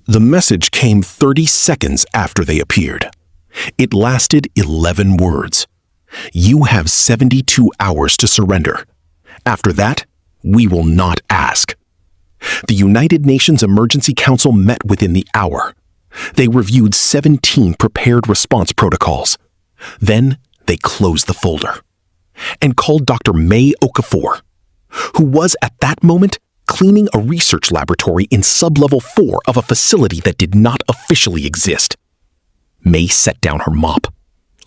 The message came 30 seconds after they appeared. It lasted 11 words. You have 72 hours to surrender. After that, we will not ask. The United Nations Emergency Council met within the hour. They reviewed 17 prepared response protocols. Then they closed the folder and called Dr. Mae Okafor, who was at that moment cleaning a research laboratory in sublevel 4 of a facility that did not officially exist. Mae set down her mop,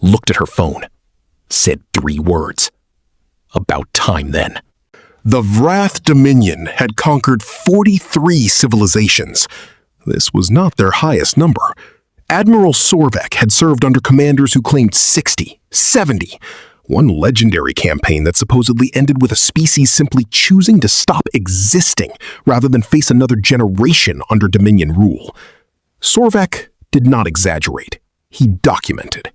looked at her phone, said 3 words. About time then. The Vrath Dominion had conquered 43 civilizations. This was not their highest number. Admiral Sorvek had served under commanders who claimed 60, 70. One legendary campaign that supposedly ended with a species simply choosing to stop existing rather than face another generation under Dominion rule. Sorvek did not exaggerate. He documented.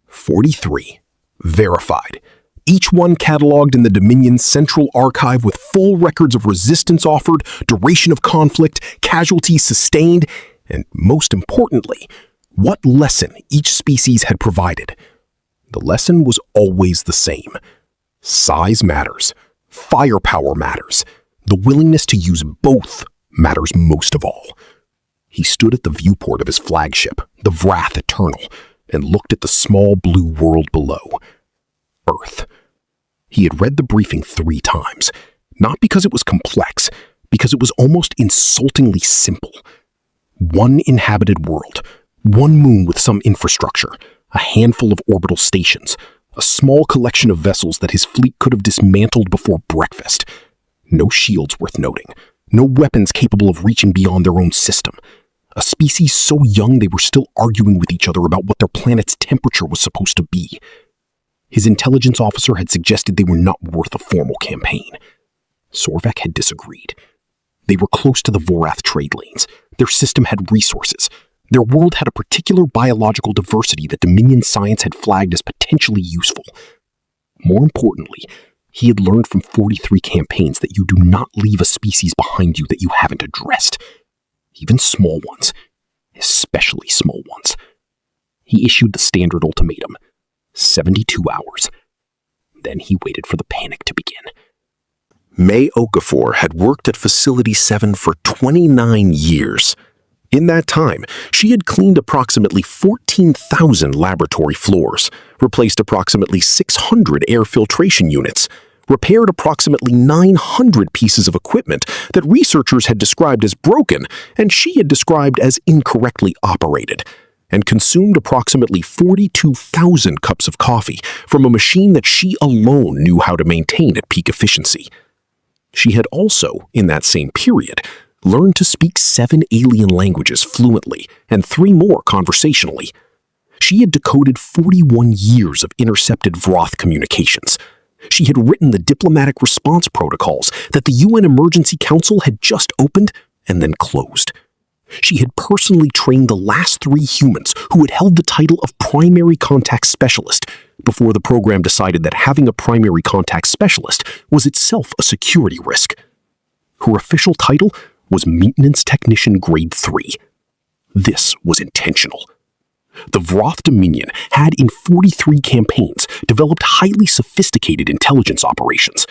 43. Verified. Each one cataloged in the Dominion's central archive with full records of resistance offered, duration of conflict, casualties sustained, and most importantly, what lesson each species had provided. The lesson was always the same. Size matters. Firepower matters. The willingness to use both matters most of all. He stood at the viewport of his flagship, the Vrath Eternal, and looked at the small blue world below. Earth. He had read the briefing 3 times, not because it was complex, because it was almost insultingly simple. One inhabited world, one moon with some infrastructure, a handful of orbital stations, a small collection of vessels that his fleet could have dismantled before breakfast. No shields worth noting, no weapons capable of reaching beyond their own system. A species so young they were still arguing with each other about what their planet's temperature was supposed to be. His intelligence officer had suggested they were not worth a formal campaign. Sorvek had disagreed. They were close to the Vorath trade lanes. Their system had resources. Their world had a particular biological diversity that Dominion science had flagged as potentially useful. More importantly, he had learned from 43 campaigns that you do not leave a species behind you that you haven't addressed. Even small ones. Especially small ones. He issued the standard ultimatum. 72 hours. Then he waited for the panic to begin. Mae Okafor had worked at Facility 7 for 29 years. In that time, she had cleaned approximately 14,000 laboratory floors, replaced approximately 600 air filtration units, repaired approximately 900 pieces of equipment that researchers had described as broken and she had described as incorrectly operated, and consumed approximately 42,000 cups of coffee from a machine that she alone knew how to maintain at peak efficiency. She had also, in that same period, learned to speak 7 alien languages fluently and 3 more conversationally. She had decoded 41 years of intercepted Vrath communications. She had written the diplomatic response protocols that the UN Emergency Council had just opened and then closed. She had personally trained the last 3 humans who had held the title of Primary Contact Specialist before the program decided that having a Primary Contact Specialist was itself a security risk. Her official title was Maintenance Technician Grade 3. This was intentional. The Vrath Dominion had in 43 campaigns developed highly sophisticated intelligence operations.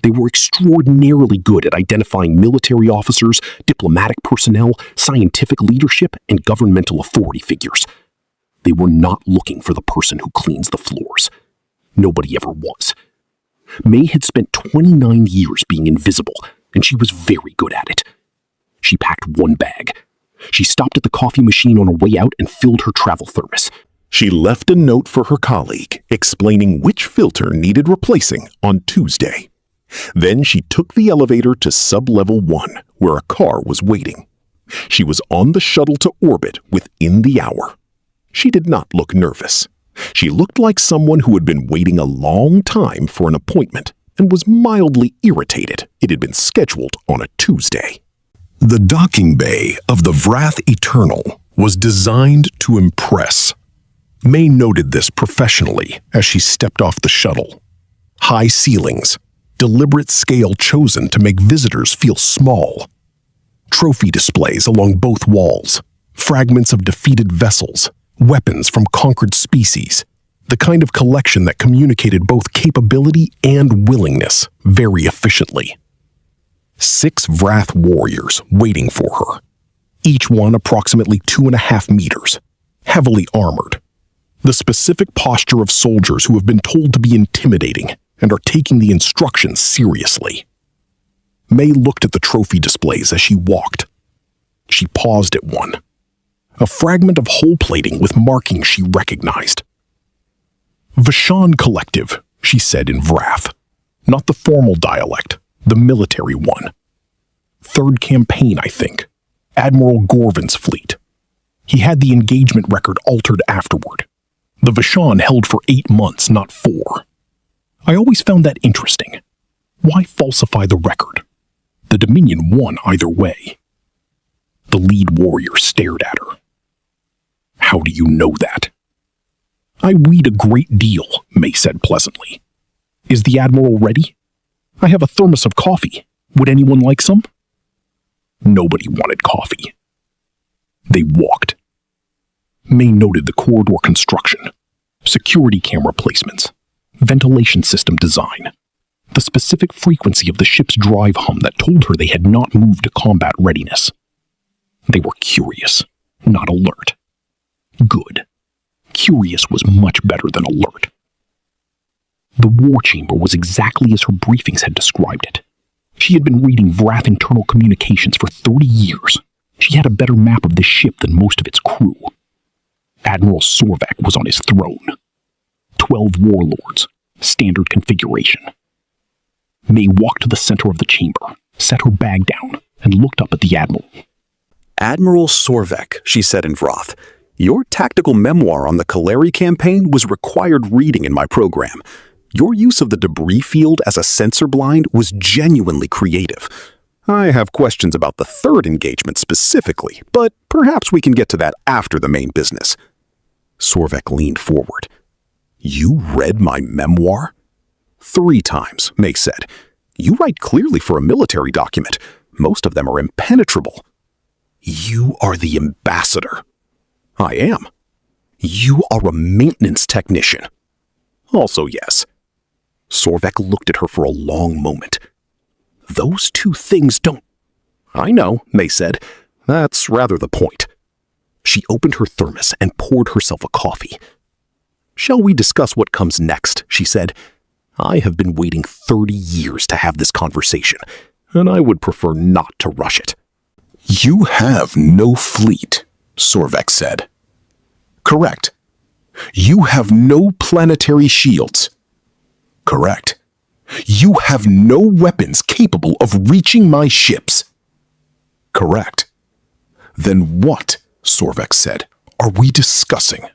They were extraordinarily good at identifying military officers, diplomatic personnel, scientific leadership, and governmental authority figures. They were not looking for the person who cleans the floors. Nobody ever was. Mae had spent 29 years being invisible, and she was very good at it. She packed 1 bag. She stopped at the coffee machine on her way out and filled her travel thermos. She left a note for her colleague explaining which filter needed replacing on Tuesday. Then she took the elevator to sub-level 1, where a car was waiting. She was on the shuttle to orbit within the hour. She did not look nervous. She looked like someone who had been waiting a long time for an appointment and was mildly irritated it had been scheduled on a Tuesday. The docking bay of the Vrath Eternal was designed to impress. Mae noted this professionally as she stepped off the shuttle. High ceilings, deliberate scale chosen to make visitors feel small. Trophy displays along both walls, Fragments of defeated vessels, weapons from conquered species, the kind of collection that communicated both capability and willingness very efficiently. 6 Vrath warriors waiting for her, each one approximately 2.5 meters, heavily armored. The specific posture of soldiers who have been told to be intimidating and are taking the instructions seriously. Mae looked at the trophy displays as she walked. She paused at one, a fragment of hull plating with markings she recognized. Vashon Collective, she said in Vrath, not the formal dialect, the military one. 3rd campaign, I think. Admiral Gorvin's fleet. He had the engagement record altered afterward. The Vashon held for 8 months, not 4. I always found that interesting. Why falsify the record? The Dominion won either way. The lead warrior stared at her. How do you know that? I read a great deal, Mae said pleasantly. Is the Admiral ready? I have a thermos of coffee. Would anyone like some? Nobody wanted coffee. They walked. Mae noted the corridor construction, security camera placements, ventilation system design, the specific frequency of the ship's drive hum that told her they had not moved to combat readiness. They were curious, not alert. Good. Curious was much better than alert. The war chamber was exactly as her briefings had described it. She had been reading Vrath internal communications for 30 years. She had a better map of the ship than most of its crew. Admiral Sorvek was on his throne. 12 warlords, standard configuration. Mae walked to the center of the chamber, set her bag down, and looked up at the Admiral. Admiral Sorvek, she said in Vrath, your tactical memoir on the Kaleri campaign was required reading in my program. Your use of the debris field as a sensor blind was genuinely creative. I have questions about the 3rd engagement specifically, but perhaps we can get to that after the main business. Sorvek leaned forward. You read my memoir? 3 times, Mae said. You write clearly for a military document. Most of them are impenetrable. You are the ambassador. I am. You are a maintenance technician. Also, yes. Sorvek looked at her for a long moment. Those 2 things don't... I know, Mae said. That's rather the point. She opened her thermos and poured herself a coffee. Shall we discuss what comes next, she said. I have been waiting 30 years to have this conversation, and I would prefer not to rush it. You have no fleet, Sorvek said. Correct. You have no planetary shields. Correct. You have no weapons capable of reaching my ships. Correct. Then what, Sorvek said, are we discussing?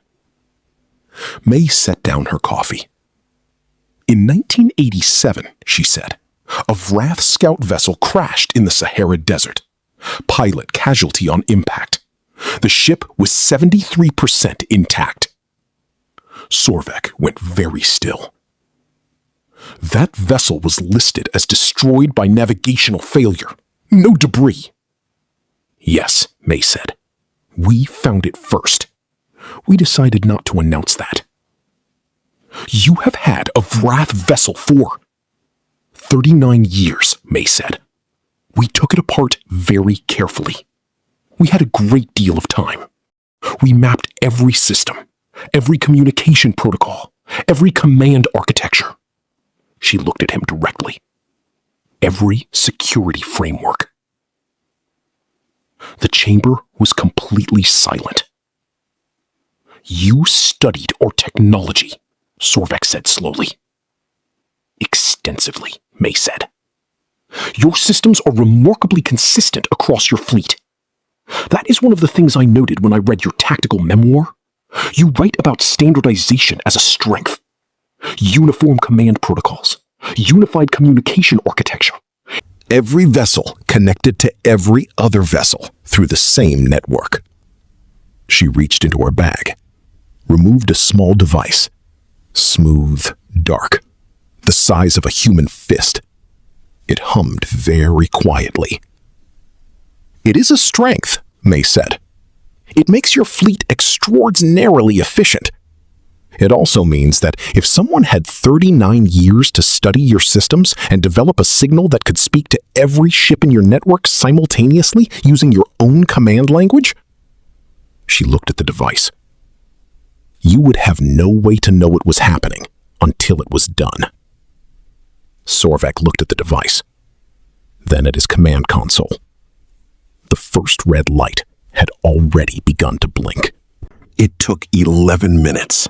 Mae set down her coffee. In 1987, she said, a Vrath scout vessel crashed in the Sahara Desert. Pilot casualty on impact. The ship was 73% intact. Sorvek went very still. That vessel was listed as destroyed by navigational failure. No debris. Yes, Mae said. We found it first. We decided not to announce that. You have had a Vrath vessel for 39 years, Mae said. We took it apart very carefully. We had a great deal of time. We mapped every system, every communication protocol, every command architecture. She looked at him directly. Every security framework. The chamber was completely silent. You studied our technology, Sorvek said slowly. Extensively, Mae said. Your systems are remarkably consistent across your fleet. That is one of the things I noted when I read your tactical memoir. You write about standardization as a strength. Uniform command protocols, unified communication architecture. Every vessel connected to every other vessel through the same network. She reached into her bag, removed a small device, smooth, dark, the size of a human fist. It hummed very quietly. It is a strength, Mae said. It makes your fleet extraordinarily efficient. It also means that if someone had 39 years to study your systems and develop a signal that could speak to every ship in your network simultaneously using your own command language, she looked at the device. You would have no way to know it was happening until it was done. Sorvek looked at the device, then at his command console. The first red light had already begun to blink. It took 11 minutes.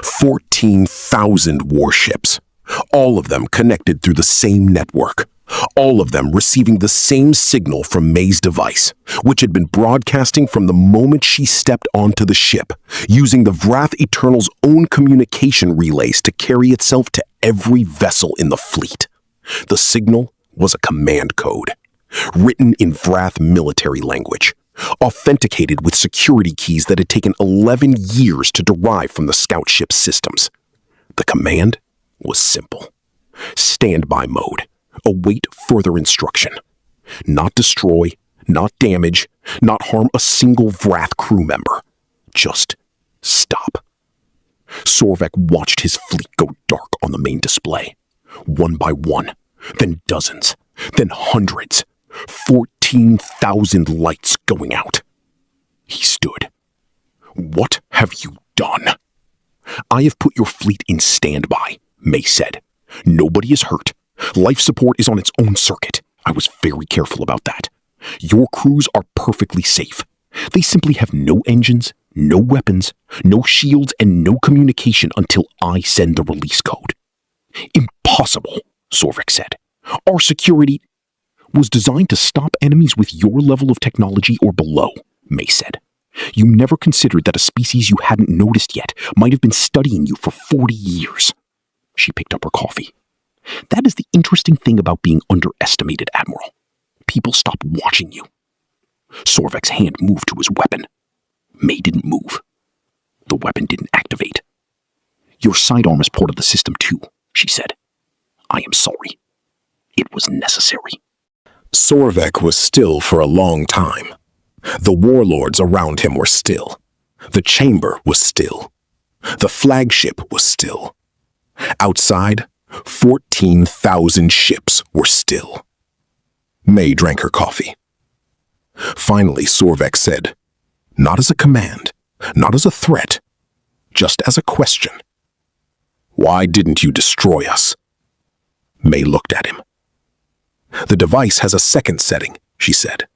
14,000 warships, all of them connected through the same network, all of them receiving the same signal from Mae's device, which had been broadcasting from the moment she stepped onto the ship, using the Vrath Eternal's own communication relays to carry itself to every vessel in the fleet. The signal was a command code, written in Vrath military language, authenticated with security keys that had taken 11 years to derive from the scout ship's systems. The command was simple. Standby mode. Await further instruction. Not destroy, not damage, not harm a single Vrath crew member. Just stop. Sorvek watched his fleet go dark on the main display. One by one, then dozens, then hundreds. 14,000 lights going out. He stood. What have you done? I have put your fleet in standby, Mae said. Nobody is hurt. Life support is on its own circuit. I was very careful about that. Your crews are perfectly safe. They simply have no engines, no weapons, no shields, and no communication until I send the release code. Impossible, Sorvek said. Our security was designed to stop enemies with your level of technology or below, Mae said. You never considered that a species you hadn't noticed yet might have been studying you for 40 years. She picked up her coffee. That is the interesting thing about being underestimated, Admiral. People stop watching you. Sorvek's hand moved to his weapon. Mae didn't move. The weapon didn't activate. Your sidearm is part of the system too, she said. I am sorry. It was necessary. Sorvek was still for a long time. The warlords around him were still. The chamber was still. The flagship was still. Outside, 14,000 ships were still. Mae drank her coffee. Finally, Sorvek said, not as a command, not as a threat, just as a question. Why didn't you destroy us? Mae looked at him. The device has a second setting, she said.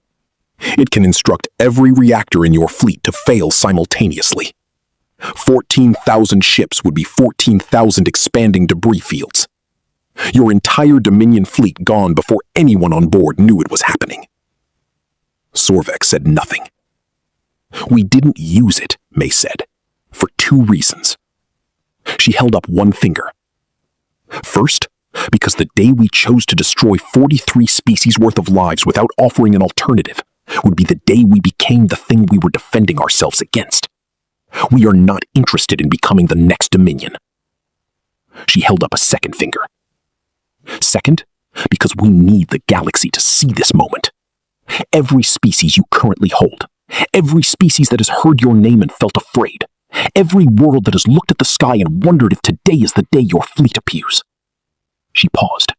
It can instruct every reactor in your fleet to fail simultaneously. 14,000 ships would be 14,000 expanding debris fields. Your entire Dominion fleet gone before anyone on board knew it was happening. Sorvek said nothing. We didn't use it, Mae said, for 2 reasons. She held up one finger. First, because the day we chose to destroy 43 species worth of lives without offering an alternative would be the day we became the thing we were defending ourselves against. We are not interested in becoming the next Dominion. She held up a second finger. Second, because we need the galaxy to see this moment. Every species you currently hold, every species that has heard your name and felt afraid, every world that has looked at the sky and wondered if today is the day your fleet appears. She paused.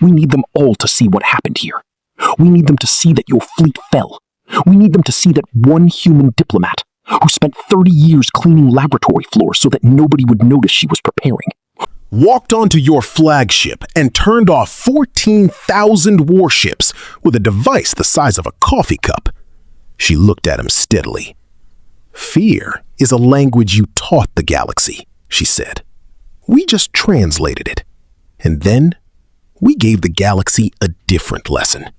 We need them all to see what happened here. We need them to see that your fleet fell. We need them to see that one human diplomat, who spent 30 years cleaning laboratory floors so that nobody would notice she was preparing, walked onto your flagship and turned off 14,000 warships with a device the size of a coffee cup. She looked at him steadily. Fear is a language you taught the galaxy, she said. We just translated it. And then we gave the galaxy a different lesson.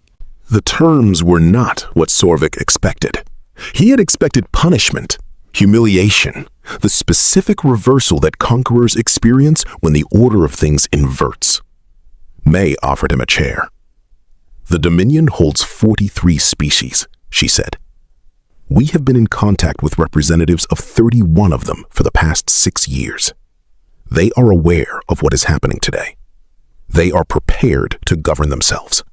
The terms were not what Sorvek expected. He had expected punishment, humiliation, the specific reversal that conquerors experience when the order of things inverts. Mae offered him a chair. The Dominion holds 43 species, she said. We have been in contact with representatives of 31 of them for the past 6 years. They are aware of what is happening today. They are prepared to govern themselves.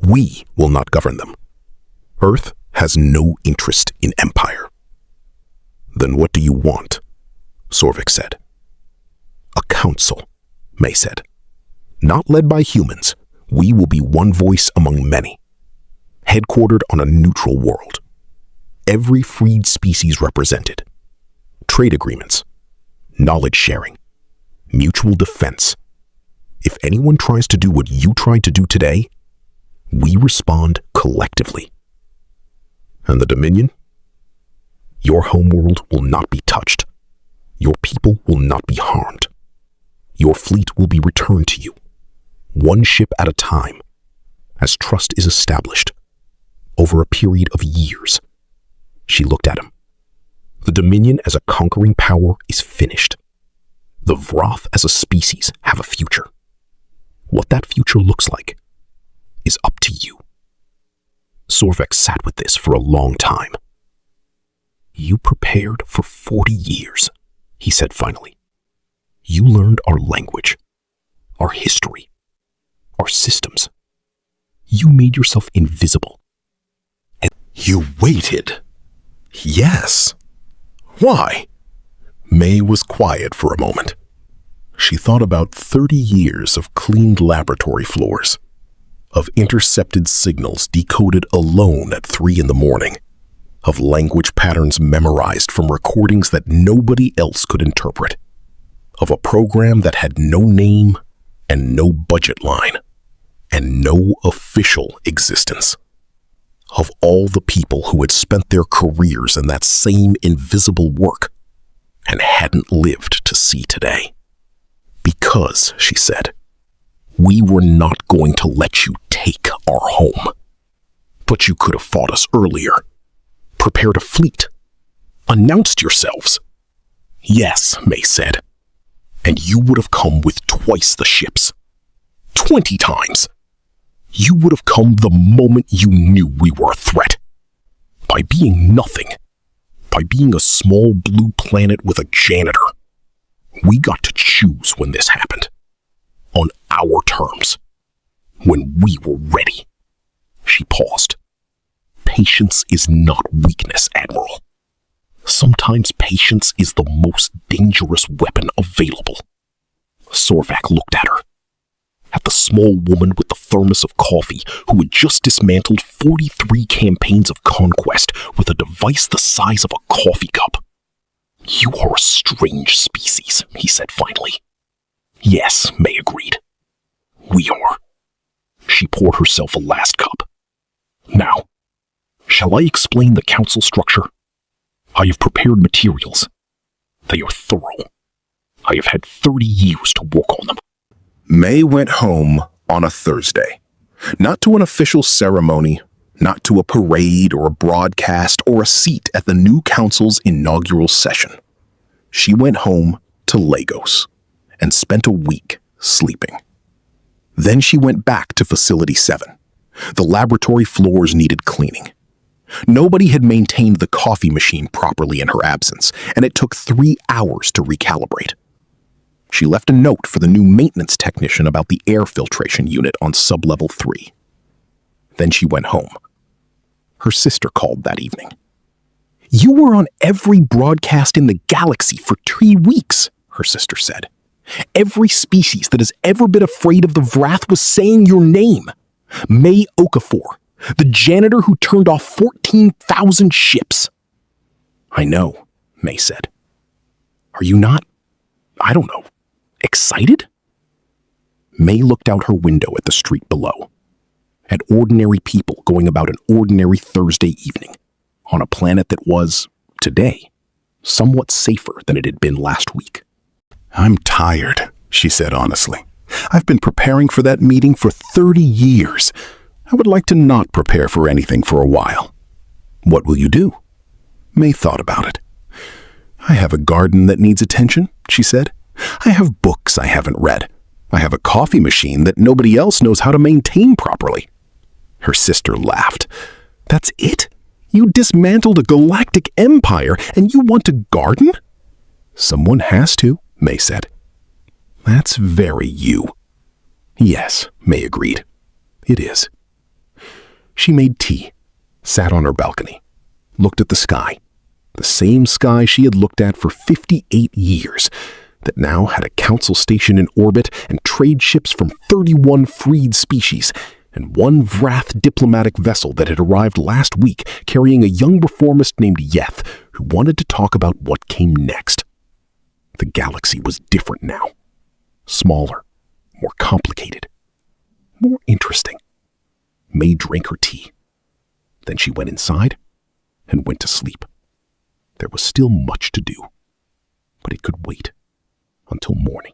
We will not govern them. Earth has no interest in empire. Then what do you want? Sorvik said. A council, Mae said. Not led by humans. We will be one voice among many. Headquartered on a neutral world. Every freed species represented. Trade agreements. Knowledge sharing. Mutual defense. If anyone tries to do what you tried to do today, we respond collectively. And the Dominion? Your homeworld will not be touched. Your people will not be harmed. Your fleet will be returned to you, one ship at a time, as trust is established, over a period of years. She looked at him. The Dominion as a conquering power is finished. The Vrath as a species have a future. What that future looks like is up to you. Sorvik sat with this for a long time. You prepared for 40 years, he said finally. You learned our language, our history, our systems. You made yourself invisible. And you waited. Yes. Why? Mae was quiet for a moment. She thought about 30 years of cleaned laboratory floors, of intercepted signals decoded alone at 3 a.m, of language patterns memorized from recordings that nobody else could interpret, of a program that had no name and no budget line, and no official existence, of all the people who had spent their careers in that same invisible work and hadn't lived to see today. Because, she said, we were not going to let you take our home. But you could have fought us earlier, prepared a fleet, announced yourselves. Yes, Mae said, and you would have come with twice the ships. 20 times. You would have come the moment you knew we were a threat. By being nothing. By being a small blue planet with a janitor. We got to choose when this happened. On our terms. When we were ready. She paused. Patience is not weakness, Admiral. Sometimes patience is the most dangerous weapon available. Sorvik looked at her. At the small woman with the thermos of coffee who had just dismantled 43 campaigns of conquest with a device the size of a coffee cup. You are a strange species, he said finally. Yes, Mae agreed. We are. She poured herself a last cup. Now, shall I explain the council structure? I have prepared materials. They are thorough. I have had 30 years to work on them. Mae went home on a Thursday. Not to an official ceremony, not to a parade or a broadcast or a seat at the new council's inaugural session. She went home to Lagos and spent a week sleeping. Then she went back to Facility 7. The laboratory floors needed cleaning. Nobody had maintained the coffee machine properly in her absence, and it took 3 hours to recalibrate. She left a note for the new maintenance technician about the air filtration unit on sublevel 3. Then she went home. Her sister called that evening. You were on every broadcast in the galaxy for 3 weeks, her sister said. Every species that has ever been afraid of the Vrath was saying your name. Mae Okafor, the janitor who turned off 14,000 ships. I know, Mae said. Are you not, I don't know, excited? Mae looked out her window at the street below, at ordinary people going about an ordinary Thursday evening on a planet that was, today, somewhat safer than it had been last week. I'm tired, she said honestly. I've been preparing for that meeting for 30 years. I would like to not prepare for anything for a while. What will you do? Mae thought about it. I have a garden that needs attention, she said. I have books I haven't read. I have a coffee machine that nobody else knows how to maintain properly. Her sister laughed. That's it? You dismantled a galactic empire and you want to garden? Someone has to, Mae said. That's very you. Yes, Mae agreed. It is. She made tea, sat on her balcony, looked at the sky, The same sky she had looked at for 58 years, that now had a council station in orbit and trade ships from 31 freed species, and one Vrath diplomatic vessel that had arrived last week carrying a young reformist named Yeth who wanted to talk about what came next. The galaxy was different now. Smaller, more complicated, more interesting. Mae drank her tea. Then she went inside and went to sleep. There was still much to do, but it could wait until morning.